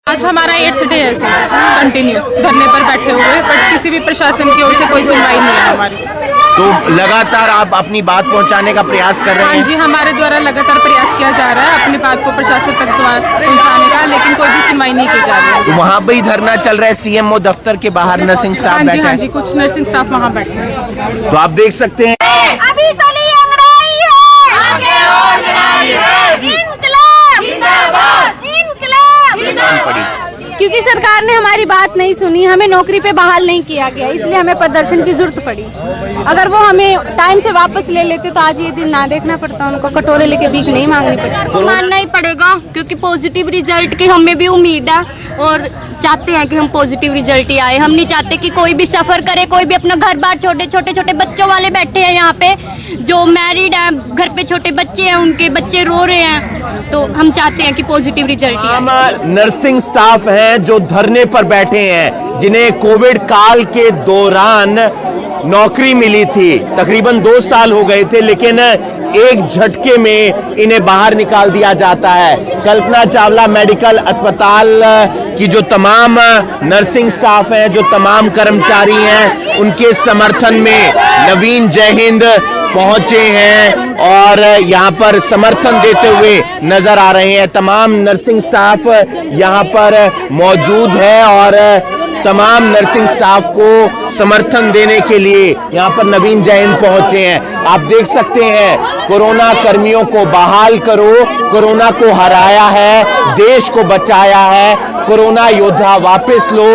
आज हमारा 8th day है सर, कंटिन्यू धरने पर बैठे हुए, बट किसी भी प्रशासन की ओर से कोई सुनवाई नहीं है हमारी। तो लगातार आप अपनी बात पहुंचाने का प्रयास कर रहे हैं? हाँ जी, हमारे द्वारा लगातार प्रयास किया जा रहा है अपनी बात को प्रशासन तक पहुंचाने का, लेकिन कोई भी सुनवाई नहीं की जा रही है। वहाँ पे ही धरना चल रहा है, सीएमओ दफ्तर के बाहर नर्सिंग स्टाफ बैठा है। हाँ जी, कुछ नर्सिंग स्टाफ वहाँ बैठे हैं। तो आप देख सकते हैं अभी तली अंगड़ाई है, आगे और लड़ाई है, इंकलाब जिंदाबाद, इंकलाब जिंदाबाद। क्योंकि सरकार ने हमारी बात नहीं सुनी, हमें नौकरी पे बहाल नहीं किया गया, इसलिए हमें प्रदर्शन की जरूरत पड़ी। अगर वो हमें टाइम से वापस ले लेते तो आज ये दिन ना देखना पड़ता, उनको कटोरे लेके भीख नहीं मांगनी पड़ती। मानना ही पड़ेगा क्योंकि पॉजिटिव रिजल्ट की हमें भी उम्मीद है और चाहते हैं कि हम पॉजिटिव रिजल्ट ही आए। हम नहीं चाहते कि कोई भी सफर करे, कोई भी अपना घर बार, छोटे बच्चों वाले बैठे हैं यहाँ पे, जो मैरिड हैं, घर पे छोटे बच्चे हैं, उनके बच्चे रो रहे हैं, तो हम चाहते हैं कि पॉजिटिव रिजल्ट ही आए। नर्सिंग स्टाफ हैं जो धरने पर बैठे हैं, जिन्हें कोविड काल के दौरान नौकरी मिली थी, तकरीबन 2 साल हो गए थे, लेकिन एक झटके में इन्हें बाहर निकाल दिया जाता है। कल्पना चावला मेडिकल अस्पताल की जो तमाम नर्सिंग स्टाफ हैं, जो तमाम कर्मचारी हैं, उनके समर्थन में नवीन जय हिंद पहुंचे हैं और यहाँ पर समर्थन देते हुए नजर आ रहे हैं। तमाम नर्सिंग स्टाफ यहाँ पर मौजूद है और तमाम नर्सिंग स्टाफ को समर्थन देने के लिए यहाँ पर नवीन जय हिंद पहुंचे हैं। आप देख सकते हैं, कोरोना कर्मियों को बहाल करो, कोरोना को हराया है, देश को बचाया है, कोरोना योद्धा वापस लो,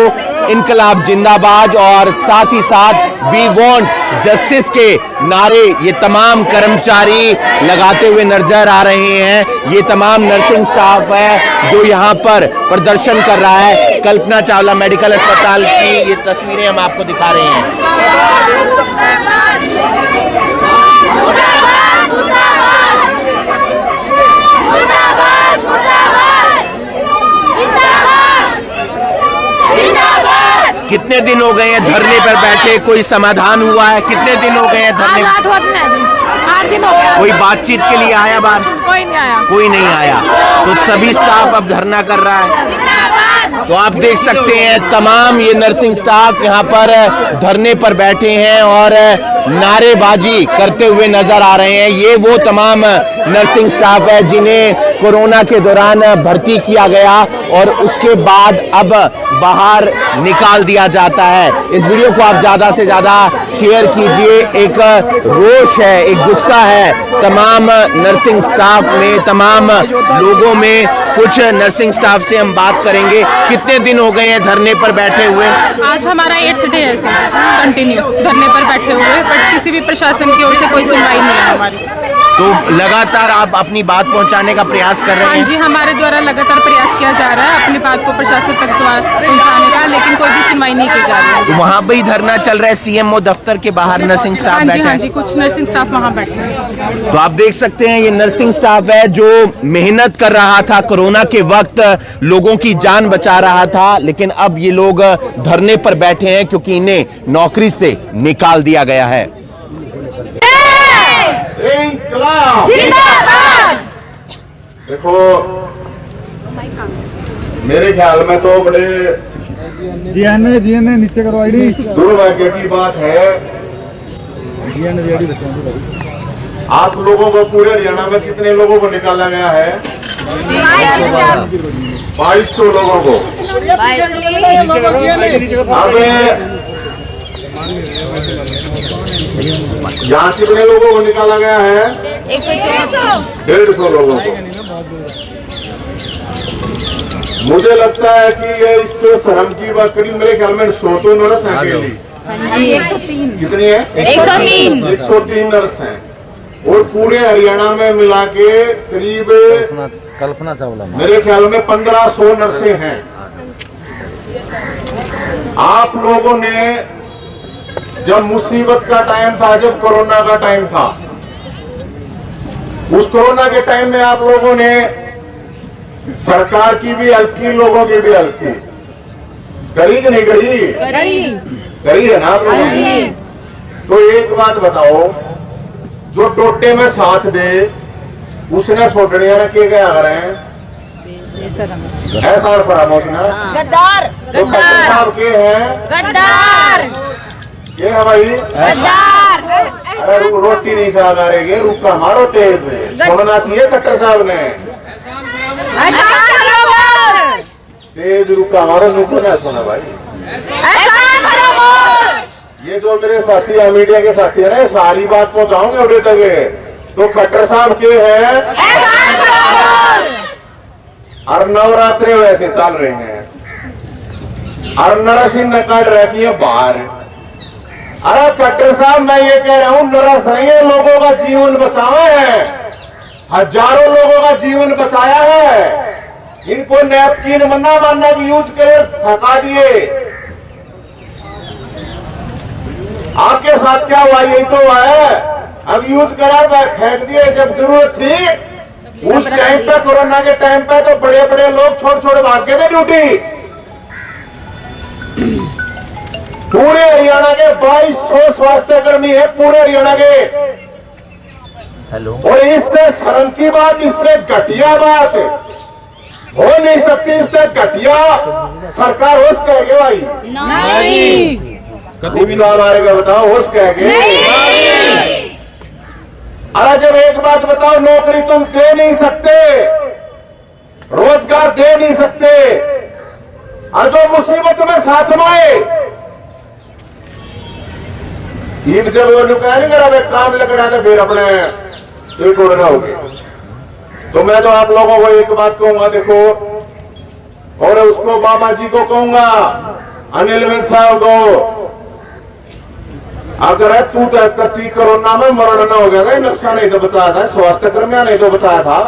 इनकलाब जिंदाबाद और साथ ही साथ वी वांट जस्टिस के नारे ये तमाम कर्मचारी लगाते हुए नजर आ रहे हैं। ये तमाम नर्सिंग स्टाफ है जो यहाँ पर प्रदर्शन कर रहा है। कल्पना चावला मेडिकल अस्पताल की ये तस्वीरें हम आपको दिखा रहे हैं। कितने दिन हो गए हैं धरने पर बैठे, कोई समाधान हुआ है? कितने दिन हो गए हैं धरने? 8 दिन हो गया। कोई बातचीत के लिए आया बात? कोई नहीं आया। कोई नहीं आया। तो सभी स्टाफ अब धरना कर रहा है। तो आप देख सकते हैं तमाम ये नर्सिंग स्टाफ यहाँ पर धरने पर बैठे हैं और नारेबाजी करते हुए नजर आ रहे हैं। ये वो तमाम नर्सिंग स्टाफ है जिन्हें कोरोना के दौरान भर्ती किया गया और उसके बाद अब बाहर निकाल दिया जाता है। इस वीडियो को आप ज्यादा से ज्यादा शेयर कीजिए। एक रोष है, एक गुस्सा है तमाम नर्सिंग स्टाफ में, तमाम लोगों में। कुछ नर्सिंग स्टाफ से हम बात करेंगे। कितने दिन हो गए हैं धरने पर बैठे हुए? आज हमारा 8th डे है सर, कंटिन्यू धरने पर बैठे हुए, बट किसी भी प्रशासन की ओर से कोई सुनवाई नहीं है हमारी। तो लगातार आप अपनी बात पहुंचाने का प्रयास कर रहे हैं? हाँ जी, हमारे द्वारा लगातार प्रयास किया जा रहा है अपनी बात को प्रशासन तक पहुंचाने का, लेकिन कोई भी सुनवाई नहीं की जा रही है। तो वहाँ पे ही धरना चल रहा है, सीएमओ दफ्तर के बाहर नर्सिंग स्टाफ बैठा है। हाँ जी, कुछ नर्सिंग स्टाफ वहाँ बैठे हैं। तो आप देख सकते हैं ये नर्सिंग स्टाफ है जो मेहनत कर रहा था, कोरोना के वक्त लोगों की जान बचा रहा था, लेकिन अब ये लोग धरने पर बैठे हैं क्योंकि इन्हें नौकरी से निकाल दिया गया है। जिंदाबाद। देखो, मेरे ख्याल में तो बड़े जीएनए नीचे करो आईडी। दुर्भाग्य की बात है, आप लोगों को पूरे हरियाणा में कितने लोगों को निकाला गया है? 2200 लोगों को। अब यहाँ कितने लोगों को निकाला गया है? 150 लोगों को। मुझे लगता है कि ये इससे शर्म की बात करी। मेरे ख्याल में 100 तो नर्स हैं अकेली। कितनी है? 103 नर्स हैं और पूरे हरियाणा में मिला के करीब कल्पना चावला मेरे ख्याल में 1500 नर्सें हैं। आप लोगों ने जब मुसीबत का टाइम था, जब कोरोना का टाइम था, उस कोरोना के टाइम में आप लोगों ने सरकार की भी हेल्प की, लोगों की भी हेल्प की। करी कि नहीं करी? करी है ना आप लोगों ने। तो एक बात बताओ, जो टोटे में साथ दे उसने छोड़ने के क्या करें? एहसान फरामोश ना गद्दार तो खट्टर साहब के हैं गद्दार ये है भाई। गद्दार अरे रोटी नहीं खा करेंगे, रुका मारो तेज छोड़ना चाहिए खट्टर साहब ने, तेज रुका मारो नुको ना सुना भाई। ये जो मेरे साथी है मीडिया के साथी है ना, सारी बात पहुंचाऊंगे उड़े तक। तो खट्टर साहब के हैं और नवरात्रे वैसे चल रहे हैं और नरसिंह ने काट रखी है बाहर। अरे खट्टर साहब मैं ये कह रहा हूँ, नरसिंह लोगों का जीवन बचावा है, हजारों लोगों का जीवन बचाया है। इनको नैपकिन मना मानना की यूज करे थका दिए। आपके साथ क्या हुआ, यही तो हुआ है। अब यूज करा फेंक दिए, जब जरूरत थी उस टाइम पे, कोरोना के टाइम पे तो बड़े बड़े लोग छोटे छोटे भाग के थे ड्यूटी। पूरे हरियाणा के 2200 स्वास्थ्य कर्मी है पूरे हरियाणा के। हेलो। और इससे शर्म की बात, इससे घटिया बात हो नहीं सकती, इससे घटिया सरकार होश कहेगी भाई नहीं कभी ना मारेगा, बताओ होश कहेगी। अरे जब एक बात बताओ, नौकरी तुम दे नहीं सकते, रोजगार दे नहीं सकते, और जो मुसीबत में साथ में आए, जब वो कह नहीं करा काम लगना तो फिर अपने एक उड़ना होगी। तो मैं तो आप लोगों को एक बात कहूंगा, देखो, और उसको बाबा जी को कहूंगा, अनिल विज साहब को, अगर तू तो कोरोना में मरण ना हो गया था, नक्शा नहीं तो बचाया था, स्वास्थ्य कर्मियों नहीं तो बचाया था,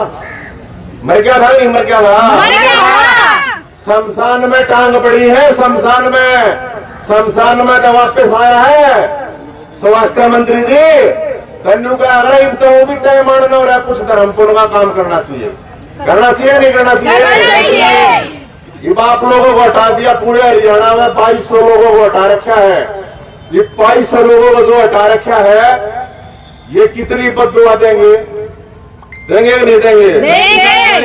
मर गया था नहीं मर गया था। शमशान में टांग पड़ी है, शमशान में तो वापस आया है स्वास्थ्य मंत्री जी। तन्नू का अगर तो वो भी टाइम आना हो रहा है, कुछ धर्मपुर का काम करना चाहिए नहीं करना चाहिए। ये आप लोगों को हटा दिया, पूरे हरियाणा में 2200 लोगों को हटा रखा है। ये 2200 लोगों को जो हटा रखा है, ये कितनी बददुआ देंगे कि नहीं देंगे?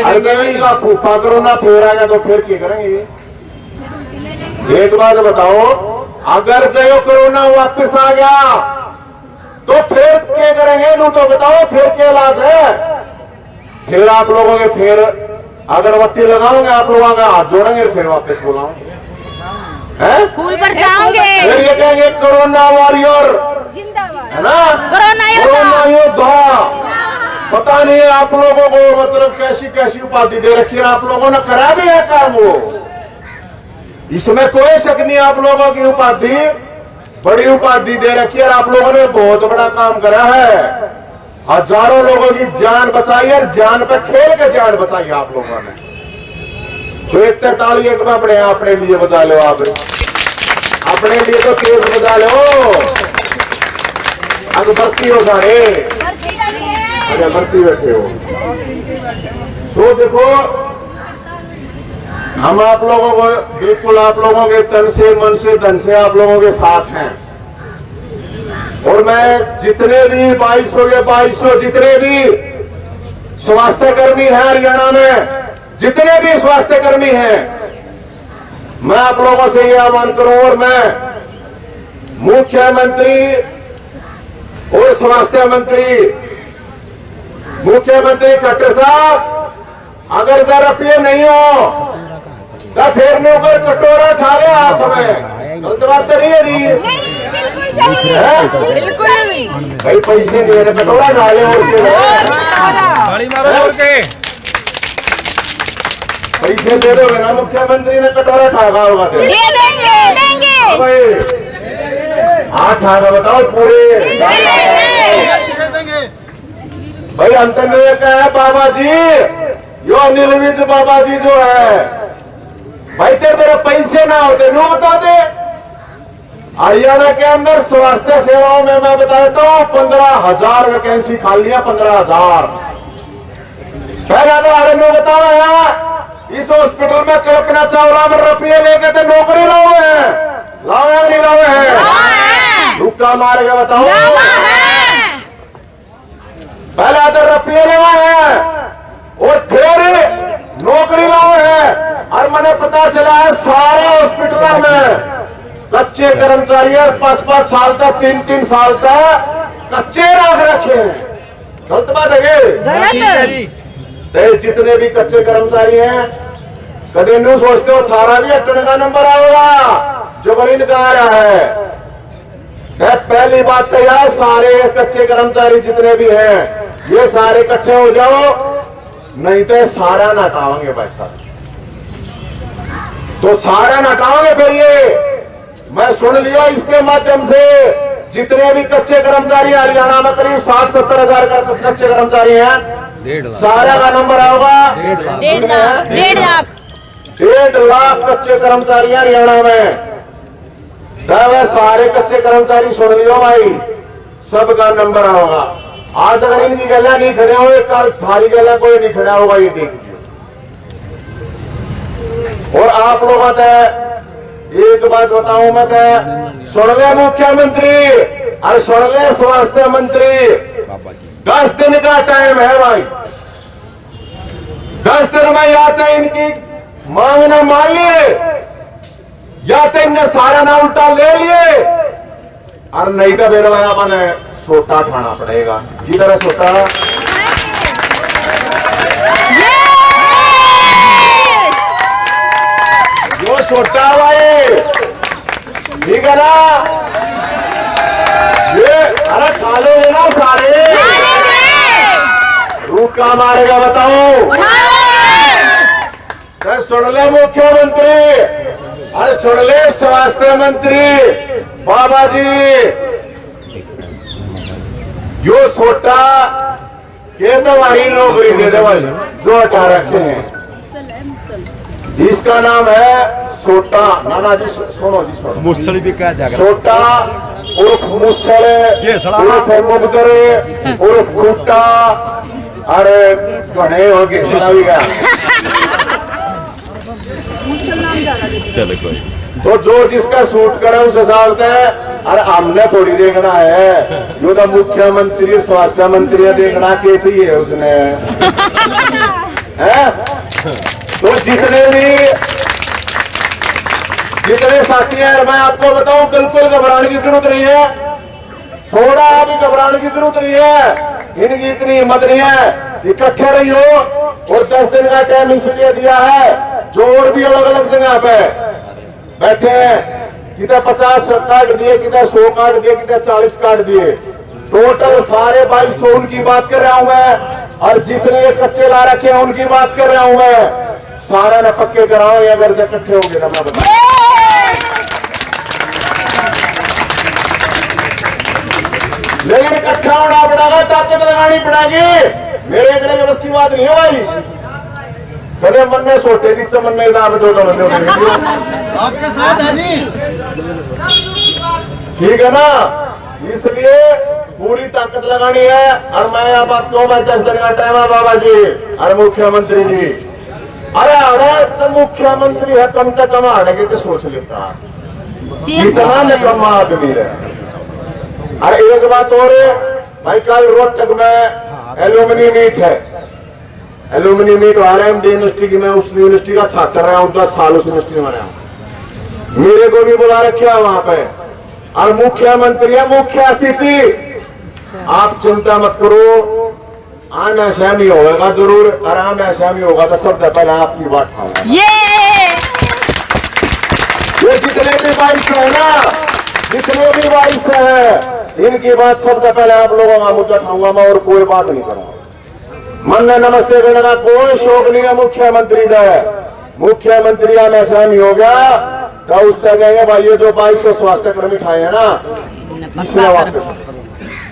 अरे इनका फूफा कोरोना फिर आ गया तो फिर क्या करेंगे? एक बात बताओ, अगर जो कोरोना वापस आ गया तो फिर क्या करेंगे? नो तो बताओ, फिर क्या इलाज है? फिर आप लोगों के फिर अगरबत्ती लगाओगे, आप लोगों का हाथ जोड़ेंगे, फिर वापस बुलाओगे, फूल बरसाओगे, फिर ये कहेंगे कोरोना वॉरियर, जिंदाबाद है ना, कोरोना योद्धा। पता नहीं है आप लोगों को मतलब कैसी कैसी उपाधि दे रखी है, आप लोगों ने करा भी है काम, वो इसमें कोई शक नहीं। आप लोगों की उपाधि बड़ी उपाधि दे रखी है, आप लोगों ने बहुत बड़ा काम करा है, हजारों लोगों की जान बचाई है, जान पे खेल के जान बचाई आप लोगों ने। तो एक ताली एक अपने लिए बजा लो, आप अपने लिए तो तेज बजा लो। अब भर्ती हो सारे, अरे भर्ती बैठे हो तो देखो, हम आप लोगों को बिल्कुल आप लोगों के तन से मन से धन से आप लोगों के साथ हैं। और मैं जितने भी 2200 जितने भी स्वास्थ्य कर्मी हैं हरियाणा में, जितने भी स्वास्थ्य कर्मी हैं, मैं आप लोगों से ये आह्वान करूं, और मैं मुख्यमंत्री और स्वास्थ्य मंत्री, मुख्यमंत्री खट्टर साहब, अगर जरा रुपये नहीं हो तो फिर नौकर कटोरा उठा ले हाथ में, गलत बात तो नहीं है जी? बिल्कुल सही है, बिल्कुल भाई पैसे नहीं है, कटोरा उठा ले, और पैसे दे दोगे ना, मुख्यमंत्री ने कटोरा उठागा होगा, देंगे हाथ उठागा, बताओ पूरे भाई। अंत में ये कहा है बाबा जी, यो अनिल विज बाबा जी जो है भाई, तेरे पैसे ना होते नो बता दे। हरियाणा के अंदर स्वास्थ्य सेवाओं में मैं बता देता हूँ 15,000 वैकेंसी खाली है, 15,000। पहला तो अरे नो बता रहा है, इस हॉस्पिटल में कल्पना चावला में रुपये लेके तो नौकरी लाओ है नहीं लाओ है? रुका मार के बताओ, पहला तो रुपये लेवा है, और फिर नौकरी लाओ है। और मैंने पता चला है सारे हॉस्पिटलों में कच्चे कर्मचारी 5-5 साल तक 3-3 साल तक कच्चे रख रखे हैं। गलत बात है। तो जितने भी कच्चे कर्मचारी हैं कभी नहीं सोचते हो थारा भी अटने का नंबर आएगा जो गरीब का आ रहा है। पहली बात तो यार सारे कच्चे कर्मचारी जितने भी हैं ये सारे इकट्ठे हो जाओ, नहीं तो सारा नटाओगे भाई साहब। तो सारा नटाओगे फिर ये मैं सुन लिया। इसके माध्यम से जितने भी कच्चे कर्मचारी हरियाणा में करीब 60-70 हजार का कच्चे कर्मचारी हैं, सारा का नंबर होगा 1.5 लाख 1.5 लाख कच्चे कर्मचारी हैं हरियाणा में। तब सारे कच्चे कर्मचारी सुन लियो भाई, सबका नंबर होगा। आज अगर इनकी गला नहीं खड़े हुए कल थारी गला कोई नहीं खड़ा होगा, ये देख लियो। और आप लोग एक बात बताऊं मैं, सुन ले मुख्यमंत्री और सुन ले स्वास्थ्य मंत्री, 10 दिन का टाइम है भाई। 10 दिन में या तो इनकी मांग न मान लिए या तो इनने सारा ना उल्टा ले लिए, और नहीं तो फिर भाई अपने सोटा खाना पड़ेगा। किधर है सोटा? जो सोटा भाई ठीक है ना, ये अरे खा लोगे ना सारे? रूखा मारेगा बताओ। तो सुन ले मुख्यमंत्री, अरे सुन ले स्वास्थ्य मंत्री बाबा जी, यो सोटा ये तो वही नौकरी दे दे भाई जो हटा रखे हैं। इसका नाम है सोटा। नाना जी सुनो जी, सुनो। मुसल भी कह जाएगा सोटा उर्फ मुसल उर्फ मुबदरे उर्फ खूटा, अरे घने हो गए भी गया। चलो कोई। तो जो जिसका सूट करे उस हिसाब से, अरे हमने थोड़ी देखना है, जो तो मुख्यमंत्री स्वास्थ्य मंत्री देखना के चाहिए उसने है। तो जितने साथी हैं मैं आपको बताऊं बिल्कुल घबराने की जरूरत नहीं है, थोड़ा भी घबराने की जरूरत नहीं है। इनकी इतनी हिम्मत नहीं है, इकट्ठे रही हो। और 10 दिन का टाइम इसलिए दिया है जो और भी अलग अलग जगह पे बैठे हैं, कितने 50 काट दिए, कितने 100 काट दिए, कितने 40 काट दिए, टोटल सारे 2200 उनकी बात कर रहा हूं मैं। और जितने कच्चे ला रखे हैं उनकी बात कर रहा हूं मैं। सारा न पक्के कराओ या अगर इकट्ठे हो गए ना मैं बताऊं। लेकिन इकट्ठा होना पड़ेगा, ताकत लगानी पड़ेगी। मेरे अकेले के बस की बात नहीं है भाई। कदे मन में सोटे थी चमन में आपके साथ है जी, ठीक है ना। इसलिए पूरी ताकत लगानी है। और मैं यह बात कहूँ, 10 दिन का टाइम है बाबा जी और मुख्यमंत्री जी। अरे तो मुख्यमंत्री है, कम से कम आने की तो सोच लेता, इतना निकम्मा आदमी है। अरे एक बात और भाई, कल रोहतक में एल्यूमिनी मीट है, एल्यूमिनी मीट RMD यूनिवर्सिटी की, मैं उस यूनिवर्सिटी का छात्र रहा हूँ, 10 साल उस यूनिवर्सिटी में रहा हूँ। मेरे को भी बुला रखा है वहां पे, और मुख्यमंत्री है मुख्य अतिथि। आप चिंता मत करो, आम ऐसा नहीं होगा जरूर, आराम ऐसा नहीं होगा तो सबसे पहले आपकी बात खाऊंगा। ये जितने भी बाइस है ना, जितने भी बाइस है, इनकी बात सबसे पहले आप लोगों का मुझे खाऊंगा मैं, और कोई बात नहीं करूंगा। मन में नमस्ते करने का कोई शौक नहीं है मुख्यमंत्री का। मुख्यमंत्री आम ऐसा नहीं हो गया तो उस तरह कहेंगे भाई ये जो 2200 स्वास्थ्य कर्मी खाए हैं ना, पिछले वापस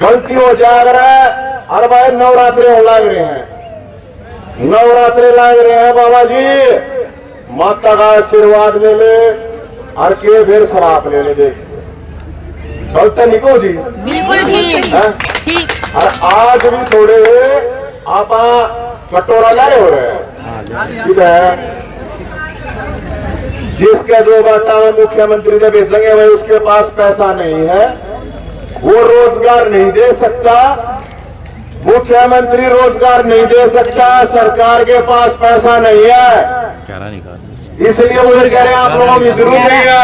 गलती हो जाए अगर है। अरे भाई नवरात्रे हो लग रहे हैं, नवरात्रे लग रहे हैं बाबा जी, माता का आशीर्वाद ले ले और के फिर शराब ले ले। देख गलत नहीं को जी, बिल्कुल ठीक। और आज भी थोड़े आप कटोरा लाए हो रहे हैं, ठीक है। जिसका जो बाटा है मुख्यमंत्री ने बेचेंगे भाई, उसके पास पैसा नहीं है, वो रोजगार नहीं दे सकता, मुख्यमंत्री रोजगार नहीं दे सकता, सरकार के पास पैसा नहीं है, इसलिए वो कह रहे हैं आप लोगों की जरूरत नहीं है,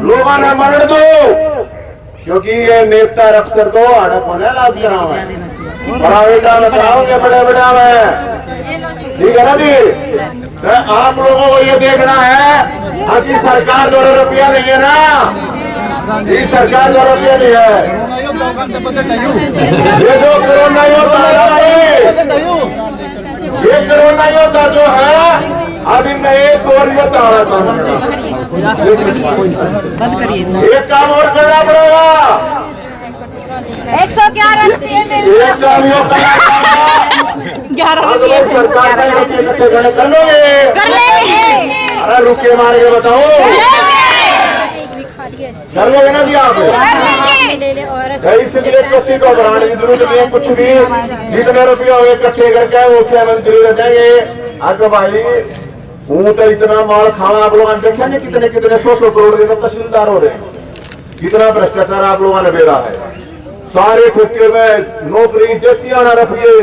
लोगों ने मरण दो, क्योंकि ये नेता अफसर को हड़प होने इलाज कराओ है, प्राइवेटा में कराओगे बड़े बड़े में, ठीक है ना जी। तो आप लोगों को ये देखना है अभी सरकार 2 रुपया नहीं है ना, ये सरकार 2 रुपया नहीं है, ये जो कोरोना योद्धा है, ये कोरोना योद्धा जो है अभी मैं एक और योद्धा एक काम और करना पड़ेगा, 111 रुपये में एक काम ये करना पड़ेगा, सरकार इकट्ठे कर लोगे, कर लेंगे। अरे रुके मारे के बताओ, कर लोगे ना जी आप, इसलिए किसी को घबराने की जरूरत नहीं है, कुछ भी जितने रुपये हो इकट्ठे करके मुख्यमंत्री रह जाएंगे। अगर भाई वो तो इतना माल खाना आप लोगों ने देखा नहीं, कितने कितने 100 करोड़ के तहसीलदार हो रहे हैं, कितना भ्रष्टाचार आप लोगों ने बेरा है, सारे ठेके में नौकरी देती आना रुपये,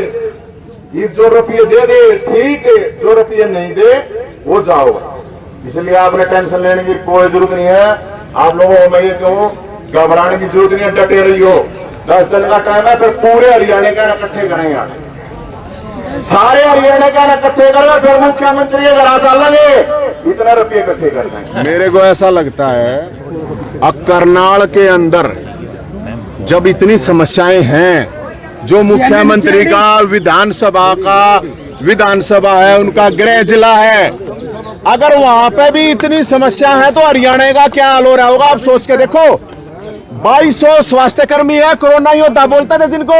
जो रुपये दे दे ठीक है, जो रुपये नहीं दे वो जाओ, इसलिए आपने टेंशन लेने की कोई जरूरत नहीं है। आप लोगों को मैं ये कहूँ घबराने की जरूरत नहीं है, डटे रही हो, 10 दिन का टाइम है, फिर पूरे हरियाणा का इकट्ठे करेंगे, सारे हरियाणा का इकट्ठे करेंगे, फिर मुख्यमंत्री अगर आ चलेंगे इतना रुपये इकट्ठे कर देंगे। मेरे को ऐसा लगता है करनाल के अंदर जब इतनी समस्याएं हैं, जो मुख्यमंत्री का विधानसभा है, उनका गृह जिला है, अगर वहां पे भी इतनी समस्या है तो हरियाणा का क्या हाल हो रहा होगा आप सोच के देखो। 2200 स्वास्थ्य कर्मी है, कोरोना योद्धा बोलते थे जिनको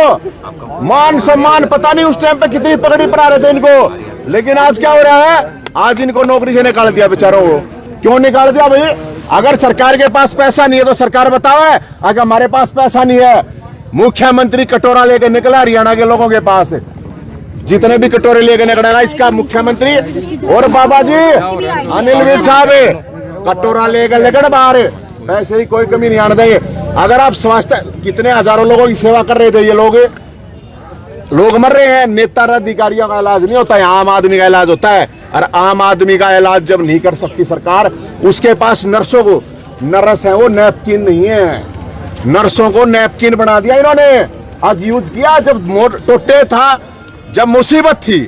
मान सम्मान पता नहीं उस टाइम पे कितनी पगड़ी पड़ा रहे थे इनको, लेकिन आज क्या हो रहा है, आज इनको नौकरी से निकाल दिया बेचारों को। क्यों निकाल दिया भाई? अगर सरकार के पास पैसा नहीं है तो सरकार बताओ है, अगर हमारे पास पैसा नहीं है, मुख्यमंत्री कटोरा लेकर निकला हरियाणा के लोगों के पास, जितने भी कटोरे लेकर निकलेगा इसका मुख्यमंत्री और बाबा जी अनिल विज साहब कटोरा लेकर निकल बाहर, पैसे ही कोई कमी नहीं आने देंगे। अगर आप स्वास्थ्य कितने हजारों लोगों की सेवा कर रहे थे, ये लोग मर रहे हैं, नेता अधिकारियों का इलाज नहीं होता है, आम आदमी का इलाज होता है, और आम आदमी का इलाज जब नहीं कर सकती सरकार, उसके पास नर्स है वो नैपकिन नहीं है, नर्सों को नैपकिन बना दिया इन्होंने, अब यूज किया जब टोटे था, जब मुसीबत थी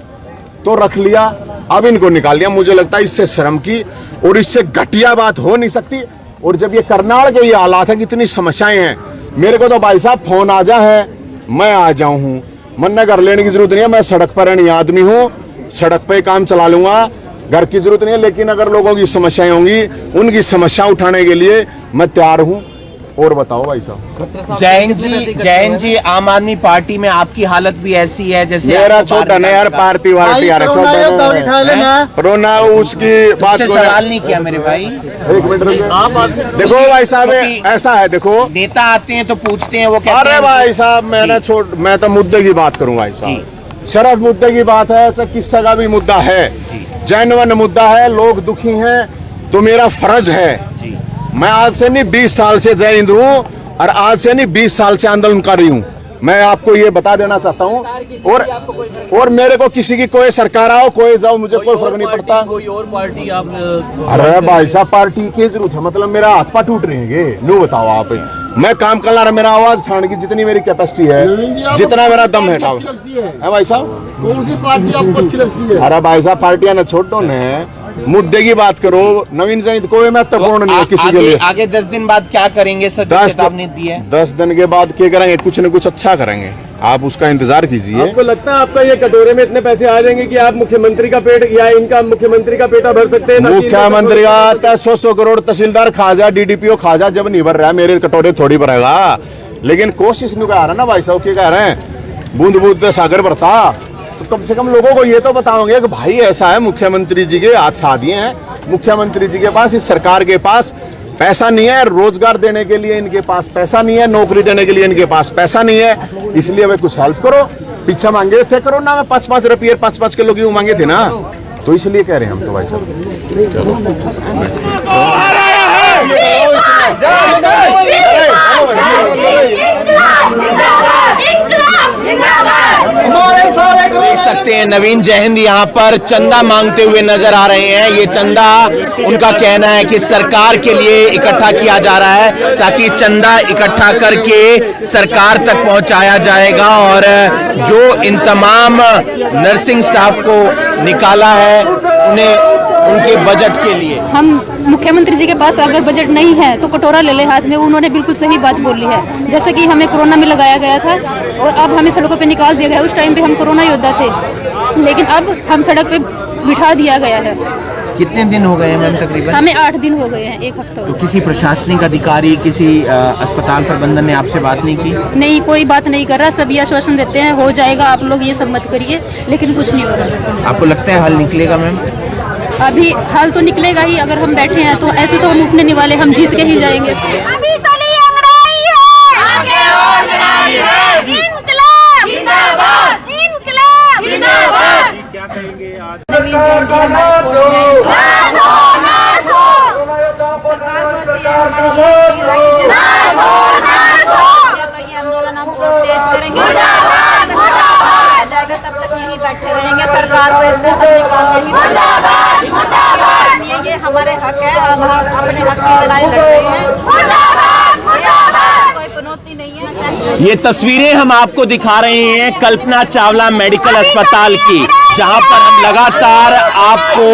तो रख लिया, अब इनको निकाल दिया। मुझे लगता है इससे शर्म की और इससे घटिया बात हो नहीं सकती। और जब ये करनाल के ये हालात है, कितनी समस्याएं हैं, मेरे को तो भाई साहब फोन आ जा है मैं आ जाऊं हूं, मन घर लेने की जरूरत नहीं है, मैं सड़क पर रहने आदमी हूं, सड़क पे काम चला लूंगा, घर की जरूरत नहीं है, लेकिन अगर लोगों की समस्याएं होंगी उनकी समस्या उठाने के लिए मैं तैयार हूं। और बताओ भाई साहब। जैन जी आम आदमी पार्टी में आपकी हालत भी ऐसी है जैसे मेरा छोटा नहीं यार, पार्टी कोरोना उसकी बात सवाल नहीं किया मेरे भाई, एक मिनट देखो भाई साहब, ऐसा है देखो, नेता आते हैं तो पूछते हैं, वो कहते अरे भाई साहब मैं तो मुद्दे की बात करूं भाई साहब, शरद मुद्दे की बात है, चाहे किस्सा का भी मुद्दा है, जेन्युइन मुद्दा है, लोग दुखी हैं, तो मेरा फर्ज है, मैं आज से नहीं 20 साल से जय हिंद हूँ, और आज से नहीं 20 साल से आंदोलन कर रही हूँ, मैं आपको ये बता देना चाहता हूँ। और मेरे को किसी की कोई सरकार आओ कोई जाओ, मुझे कोई फर्क नहीं पड़ता। कोई और पार्टी आप अरे भाई साहब पार्टी की जरूरत है, मतलब मेरा हाथ पा टूट रहेंगे, नो बताओ आप, मैं काम कर रहा, मेरा आवाज ठाने की जितनी मेरी कैपेसिटी है, जितना मेरा दम है भाई साहब। कौन सी पार्टी आपको अच्छी लगती है? अरे भाई साहब पार्टियां न छोड़ दो ने, मुद्दे की बात करो। नवीन जैन कोई महत्वपूर्ण नहीं है किसी के लिए। आगे 10 दिन बाद क्या करेंगे सर? 10 दिन के बाद क्या करेंगे? कुछ न कुछ अच्छा करेंगे, आप उसका इंतजार कीजिए। आपको लगता है आपका ये कटोरे में इतने पैसे आ जाएंगे कि आप मुख्यमंत्री का पेट या इनका मुख्यमंत्री का पेटा भर सकते हैं? मुख्यमंत्री का 100 करोड़ तहसीलदार खा जा, डीडीपीओ खा जा, जब नहीं भर रहा है मेरे कटोरे थोड़ी भरेगा, लेकिन कोशिश नहीं कर रहा ना भाई साहब, क्या कह रहे हैं बूंद बूंद सागर भरता, तो कम से कम लोगों को ये तो बताओगे कि भाई ऐसा है, मुख्यमंत्री जी के हाथ खा दिए हैं, मुख्यमंत्री जी के पास, इस सरकार के पास पैसा नहीं है, रोजगार देने के लिए इनके पास पैसा नहीं है, नौकरी देने के लिए इनके पास पैसा नहीं है, इसलिए वे कुछ हेल्प करो। पीछे मांगे थे कोरोना में 5-5 रुपये 5-5 किलो गेहूं मांगे थे ना, तो इसलिए कह रहे हैं हम तो भाई साहब। देख सकते हैं नवीन जयहिंद यहाँ पर चंदा मांगते हुए नजर आ रहे हैं। ये चंदा उनका कहना है कि सरकार के लिए इकट्ठा किया जा रहा है ताकि चंदा इकट्ठा करके सरकार तक पहुंचाया जाएगा और जो इन तमाम नर्सिंग स्टाफ को निकाला है उन्हें उनके बजट के लिए। हम मुख्यमंत्री जी के पास अगर बजट नहीं है तो कटोरा ले ले हाथ में, उन्होंने बिल्कुल सही बात बोली है। जैसे कि हमें कोरोना में लगाया गया था और अब हमें सड़कों पे निकाल दिया गया। उस टाइम पे हम कोरोना योद्धा थे, लेकिन अब हम सड़क पे बिठा दिया गया है। कितने दिन हो गए हैं मैम तकरीबन? हमें 8 दिन हो गए हैं, 1 हफ्ता हो तो गया। किसी प्रशासनिक अधिकारी, किसी अस्पताल प्रबंधन ने आपसे बात नहीं की? नहीं, कोई बात नहीं कर रहा। सब ये आश्वासन देते हैं हो जाएगा, आप लोग ये सब मत करिए, लेकिन कुछ नहीं हो रहा। आपको लगता है हल निकलेगा मैम? अभी हाल तो निकलेगा ही। अगर हम बैठे हैं तो ऐसे तो हम उठने नहीं वाले, हम जीत के ही जाएंगे। अभी तली अंगड़ाई है, आगे और लड़ाई है। इंकलाब जिंदाबाद, इंकलाब जिंदाबाद। क्या कहेंगे आज? आंदोलन हम और तेज करेंगे, जाएगा तब तक यहीं बैठे रहेंगे। सरकार को इसका हल निकालना ही ये हमारे हक है, हम अपने हक की लड़ाई लड़ रहे हैं। कोई पनौती नहीं है। ये तस्वीरें हम आपको दिखा रहे हैं कल्पना चावला मेडिकल अस्पताल की, जहां पर हम लगातार आपको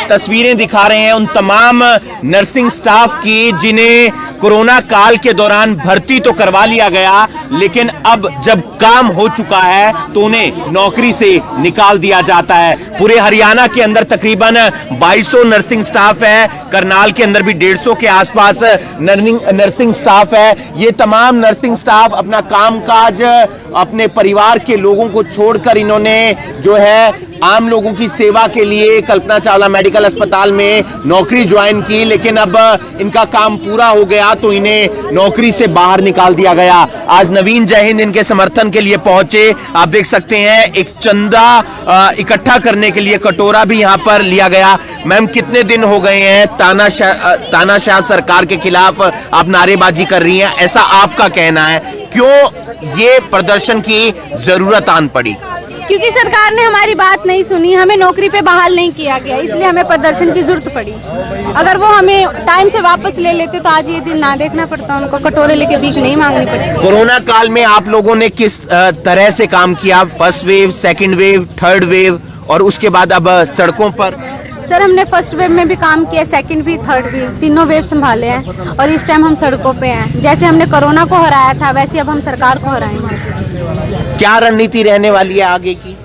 तस्वीरें दिखा रहे हैं उन तमाम नर्सिंग स्टाफ की जिन्हें कोरोना काल के दौरान भर्ती तो करवा लिया गया, लेकिन अब जब काम हो चुका है तो उन्हें नौकरी से निकाल दिया जाता है। पूरे हरियाणा के अंदर तकरीबन 2200 नर्सिंग स्टाफ है, करनाल के अंदर भी 150 के आसपास नर्सिंग स्टाफ है। ये तमाम नर्सिंग स्टाफ अपना कामकाज अपने परिवार के लोगों को छोड़कर इन्होंने जो है आम लोगों की सेवा के लिए कल्पना चावला मेडिकल अस्पताल में नौकरी ज्वाइन की, लेकिन अब इनका काम पूरा हो गया तो इन्हें नौकरी से बाहर निकाल दिया गया। आज नवीन जयहिंद इनके समर्थन के लिए पहुंचे। आप देख सकते हैं एक चंदा इकट्ठा करने के लिए कटोरा भी यहां पर लिया गया। मैम, कितने दिन हो गए हैं तानाशाह सरकार के खिलाफ आप नारेबाजी कर रही हैं, ऐसा आपका कहना है, क्यों ये प्रदर्शन की जरूरत आन पड़ी? क्योंकि सरकार ने हमारी बात नहीं सुनी, हमें नौकरी पे बहाल नहीं किया गया, इसलिए हमें प्रदर्शन की जरूरत पड़ी। अगर वो हमें टाइम से वापस ले लेते तो आज ये दिन ना देखना पड़ता, उनको कटोरे लेके भीख नहीं मांगनी पड़ती। कोरोना काल में आप लोगों ने किस तरह से काम किया? First wave, second wave, third wave और उसके बाद अब सड़कों पर? सर, हमने फर्स्ट वेव में भी काम किया, सेकंड भी, थर्ड भी, तीनों वेव संभाले हैं और इस टाइम हम सड़कों पे हैं। जैसे हमने कोरोना को हराया था वैसे अब हम सरकार को हराएंगे। क्या रणनीति रहने वाली है आगे की?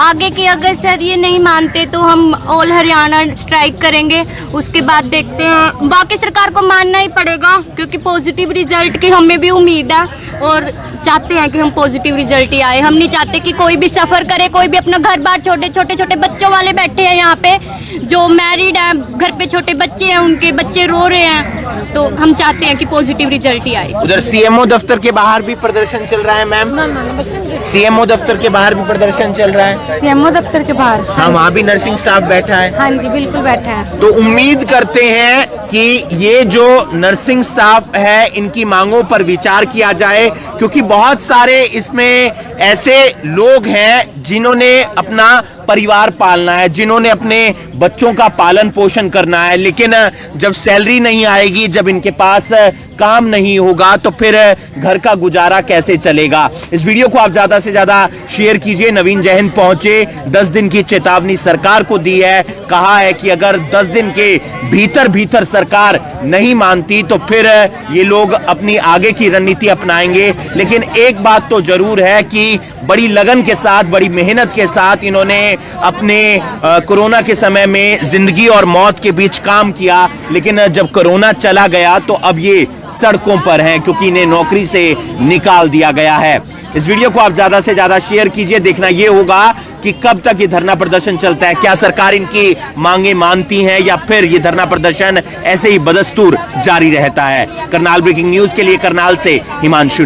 आगे की अगर सर ये नहीं मानते तो हम ऑल हरियाणा स्ट्राइक करेंगे। उसके बाद देखते हैं, बाकी सरकार को मानना ही पड़ेगा क्योंकि पॉजिटिव रिजल्ट की हमें भी उम्मीद है और चाहते हैं कि हम पॉजिटिव रिजल्ट ही आए। हम नहीं चाहते कि कोई भी सफ़र करे, कोई भी अपना घर बार, छोटे बच्चों वाले बैठे हैं यहाँ पे, जो मैरिड हैं, घर पे छोटे बच्चे हैं, उनके बच्चे रो रहे हैं, तो हम चाहते हैं कि पॉजिटिव रिजल्ट ही आए। उधर सीएमओ दफ्तर के बाहर भी प्रदर्शन चल रहा है मैम? सीएमओ दफ्तर के बाहर भी प्रदर्शन चल रहा है? सीएमओ दफ्तर के बाहर? हाँ, वहाँ भी नर्सिंग स्टाफ बैठा है? हाँ जी, बिल्कुल बैठा है। तो उम्मीद करते हैं कि ये जो नर्सिंग स्टाफ है इनकी मांगों पर विचार किया जाए, क्योंकि बहुत सारे इसमें ऐसे लोग हैं जिन्होंने अपना परिवार पालना है, जिन्होंने अपने बच्चों का पालन पोषण करना है, लेकिन जब सैलरी नहीं आएगी, जब इनके पास काम नहीं होगा तो फिर घर का गुजारा कैसे चलेगा। इस वीडियो को आप ज्यादा से ज्यादा शेयर कीजिए। नवीन जयहिंद पहुंचे, 10 दिन की चेतावनी सरकार को दी है, कहा है कि अगर 10 दिन के भीतर सरकार नहीं मानती तो फिर ये लोग अपनी आगे की रणनीति अपनाएंगे। लेकिन एक बात तो जरूर है कि बड़ी लगन के साथ, बड़ी मेहनत के साथ इन्होंने अपने कोरोना के समय में जिंदगी और मौत के बीच काम किया, लेकिन जब कोरोना चला गया तो अब ये सड़कों पर हैं क्योंकि इन्हें नौकरी से निकाल दिया गया है। इस वीडियो को आप ज्यादा से ज्यादा शेयर कीजिए। देखना ये होगा कि कब तक ये धरना प्रदर्शन चलता है, क्या सरकार इनकी मांगे मानती है या फिर ये धरना प्रदर्शन ऐसे ही बदस्तूर जारी रहता है। करनाल ब्रेकिंग न्यूज के लिए करनाल से हिमांशु।